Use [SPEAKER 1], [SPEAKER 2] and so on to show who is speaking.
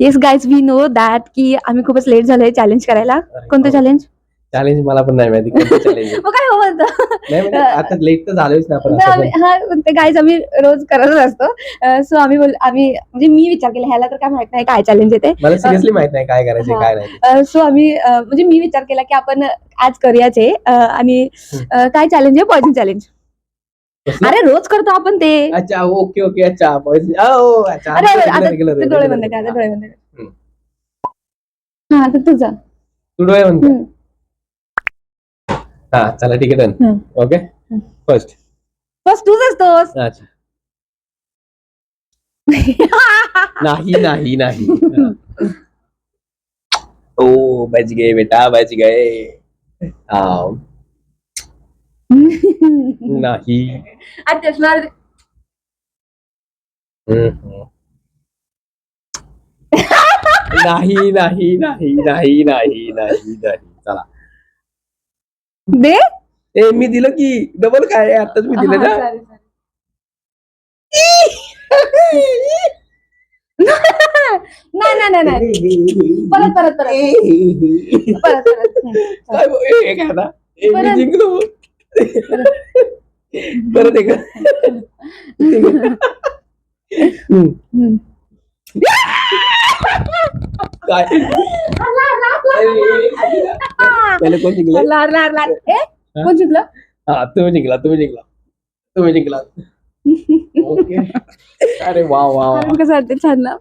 [SPEAKER 1] Yes guys, we know that की आम्ही खूपच लेट झालोय चॅलेंज करायला. कोणतं चॅलेंज?
[SPEAKER 2] चॅलेंज मला पण नाही माहिती कोणतं चॅलेंज
[SPEAKER 1] मग काय हो म्हणतो?
[SPEAKER 2] नाही म्हणजे आता लेट तर झालोच ना आपण असं पण.
[SPEAKER 1] हा ते गाईज आम्ही रोज करतच असतो. सो आम्ही म्हणजे मी विचार केला ह्याला तर काय माहित नाही काय चॅलेंज येते.
[SPEAKER 2] मला सिरियसली माहित नाही काय करायचं काय नाही.
[SPEAKER 1] सो आम्ही म्हणजे मी विचार केला की आपण आज करूयाचे आणि काय चॅलेंज आहे? Poison challenge. अरे रोज करतो आपण ते.
[SPEAKER 2] अच्छा ओके ओके अच्छा अच्छा
[SPEAKER 1] अरे आता ते डोळे बंद कर, आता डोळे बंद कर. हा आता तुझा
[SPEAKER 2] तू डोळे बंद कर. हा चला ठीक आहे डन. ओके फर्स्ट
[SPEAKER 1] तूच असतोस.
[SPEAKER 2] अच्छा नाही नाही नाही ओ बच गए बेटा बच गए. हाँ नाही नाही नाही नाही नाही नाही नाही नाही चला
[SPEAKER 1] दे.
[SPEAKER 2] ए मी दिलं की डबल काय आताच मी दिलं ना.
[SPEAKER 1] नाही नाही नाही परत परत परत परत
[SPEAKER 2] काय हे काय ना मी जिंकलो परत एक काय पहिले कोण जिंकलं?
[SPEAKER 1] कोण जिंकलं?
[SPEAKER 2] हा तुम्ही जिंकला तुम्ही जिंकला तुम्ही जिंकला. ओके अरे वा वा
[SPEAKER 1] कसं वाटतं? छान ना.